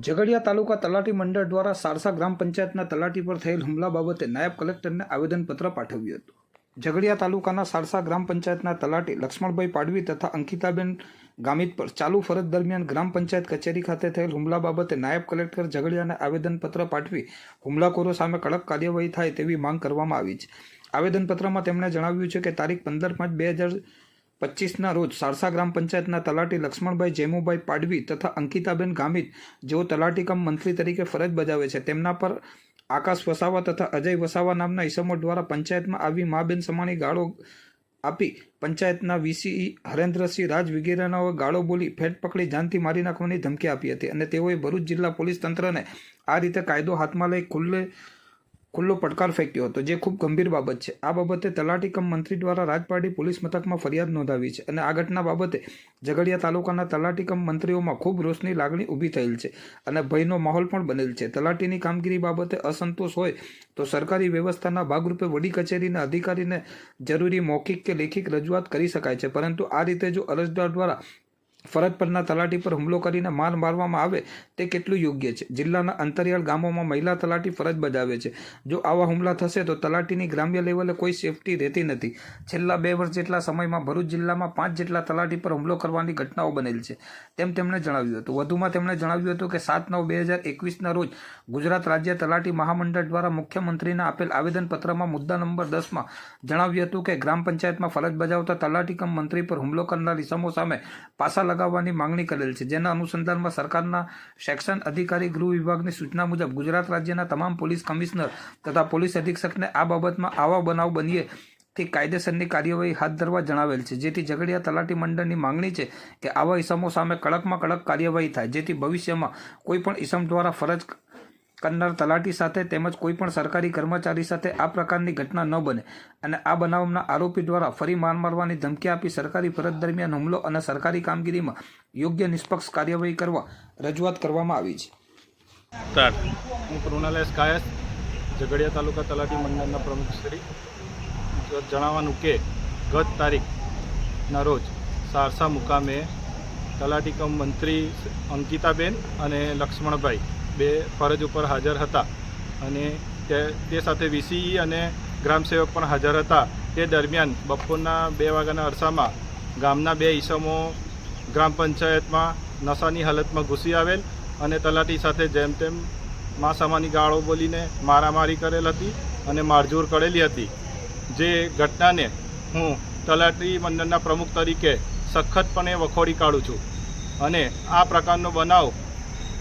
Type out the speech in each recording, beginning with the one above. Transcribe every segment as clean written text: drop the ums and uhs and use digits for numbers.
ઝઘડિયા તાલુકા તલાટી મંડળ દ્વારા સારસા ગ્રામ પંચાયતના તલાટી પર થયેલ હુમલા બાબતે નાયબ કલેક્ટરને આવેદનપત્ર પાઠવ્યું હતું. ઝઘડિયા તાલુકાના સારસા ગ્રામ પંચાયતના તલાટી લક્ષ્મણભાઈ પાડવી તથા અંકિતાબેન ગામિત પર ચાલુ ફરજ દરમિયાન ગ્રામ પંચાયત કચેરી ખાતે થયેલ હુમલા બાબતે નાયબ કલેક્ટર ઝઘડિયાને આવેદનપત્ર પાઠવી હુમલાખોરો સામે કડક કાર્યવાહી થાય તેવી માંગ કરવામાં આવી છે. આવેદનપત્રમાં તેમણે જણાવ્યું છે કે તારીખ 15/5/2025ના રોજ સારસા ગ્રામ પંચાયતના તલાટી લક્ષ્મણભાઈ જેમુભાઈ પાડવી તથા અંકિતાબેન ગામિત જેઓ તલાટી કમ મંત્રી તરીકે ફરજ બજાવે છે તેમના પર આકાશ વસાવા તથા અજય વસાવા નામના ઈસમો દ્વારા પંચાયતમાં આવી મા બેન સમાણી ગાળો આપી પંચાયતના વીસીઈ હરેન્દ્રસિંહ રાજ વગેરેનાઓએ ગાળો બોલી ફેટ પકડી જાનથી મારી નાખવાની ધમકી આપી હતી અને તેઓએ ભરૂચ જિલ્લા પોલીસ તંત્રને આ રીતે કાયદો હાથમાં લઈ ખુલ્લો પડકાર ફેંક્યો હતો, જે ખૂબ ગંભીર બાબત છે. આ બાબતે તલાટી કમ મંત્રી દ્વારા રાજપારડી પોલીસ મથકમાં ફરિયાદ નોંધાવી છે અને આ ઘટના બાબતે ઝઘડિયા તાલુકાના તલાટી કમ મંત્રીઓમાં ખૂબ રોષની લાગણી ઊભી થયેલ છે અને ભયનો માહોલ પણ બનેલ છે. તલાટીની કામગીરી બાબતે અસંતોષ હોય તો સરકારી વ્યવસ્થાના ભાગરૂપે વડી કચેરીના અધિકારીને જરૂરી મૌખિક કે લેખિત રજૂઆત કરી શકાય છે, પરંતુ આ રીતે જો અરજદાર દ્વારા ફરજ પરના તલાટી પર હુમલો કરીને મારવામાં આવે તે કેટલું યોગ્ય છે. જિલ્લાના અંતરિયાળ ગામોમાં મહિલા તલાટી ફરજ બજાવે છે. જો આવા હુમલા થશે તો તલાટીની ગ્રામ્ય લેવલે કોઈ સેફટી રહેતી નથી. છેલ્લા 2 વર્ષ જેટલા સમયમાં ભરૂચ જિલ્લામાં 5 જેટલા તલાટી પર હુમલો કરવાની ઘટનાઓ બનેલ છે તેમ તેમણે જણાવ્યું હતું. વધુમાં તેમણે જણાવ્યું હતું કે 7/9/2021ના રોજ ગુજરાત રાજ્ય તલાટી મહામંડળ દ્વારા મુખ્યમંત્રીને આપેલ આવેદનપત્રમાં મુદ્દા નંબર 10માં જણાવ્યું હતું કે ગ્રામ પંચાયતમાં ફરજ બજાવતા તલાટી કમ મંત્રી પર હુમલો કરનાર ઇસમો સામે પાસા લગાવવાની માંગણી કરેલ છે. જેના અનુસંધાનમાં સરકારના સેક્શન અધિકારી ગૃહ વિભાગની સૂચના મુજબ ગુજરાત રાજ્યના તમામ પોલીસ કમિશનર તથા પોલીસ અધિક્ષકને આ બાબતમાં આવા બનાવ બનીએ થી કાયદેસરની કાર્યવાહી હાથ ધરવા જણાવેલ છે. જેથી ઝઘડિયા તલાટી મંડળની માંગણી છે કે આવા ઇસમો સામે કડકમાં કડક કાર્યવાહી થાય, જેથી ભવિષ્યમાં કોઈ પણ ઇસમ દ્વારા ફરજ કરનાર તલાટી સાથે તેમજ કોઈ પણ સરકારી કર્મચારી સાથે આ પ્રકારની ઘટના ન બને અને આ બનાવના આરોપી દ્વારા ફરી મારવાની ધમકી આપી સરકારી ફરજ દરમિયાન હુમલો અને સરકારી કામગીરીમાં યોગ્ય નિષ્પક્ષ કાર્યવાહી કરવા રજૂઆત કરવામાં આવી છે. હું કૃણાલ એસ કાયસ, ઝઘડિયા તાલુકા તલાટી મંડળના પ્રમુખ શ્રી જણાવવાનું કે ગત તારીખના રોજ સારસા મુકામે તલાટી કમ મંત્રી અંકિતાબેન અને લક્ષ્મણભાઈ બે ફરજ ઉપર હાજર હતા અને તે સાથે વીસીઈ અને ગ્રામસેવક પણ હાજર હતા. તે દરમિયાન બપોરના 2 વાગ્યાના અરસામાં ગામના 2 ઈસમો ગ્રામ પંચાયતમાં નશાની હાલતમાં ઘૂસી આવેલ અને તલાટી સાથે જેમ તેમ મા સમાની ગાળો બોલીને મારામારી કરેલ હતી અને મારઝૂડ કરેલી હતી. જે ઘટનાને હું તલાટી મંડળના પ્રમુખ તરીકે સખતપણે વખોડી કાઢું છું અને આ પ્રકારનો બનાવ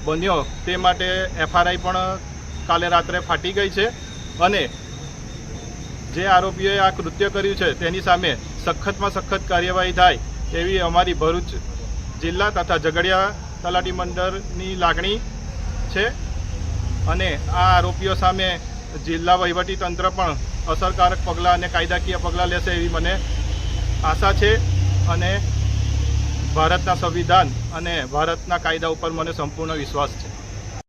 બન્યો તે માટે એફઆરઆઈ પણ કાલે રાત્રે ફાટી ગઈ છે અને જે આરોપીઓએ આ કૃત્ય કર્યું છે તેની સામે સખતમાં સખત કાર્યવાહી થાય તેવી અમારી ભરૂચ જિલ્લા તથા ઝઘડિયા તલાટી મંડળની લાગણી છે અને આ આરોપીઓ સામે જિલ્લા વહીવટી તંત્ર પણ અસરકારક પગલાં અને કાયદાકીય પગલાં લેશે એવી મને આશા છે અને ભારતના સંવિધાન અને ભારતના કાયદા ઉપર મને સંપૂર્ણ વિશ્વાસ છે.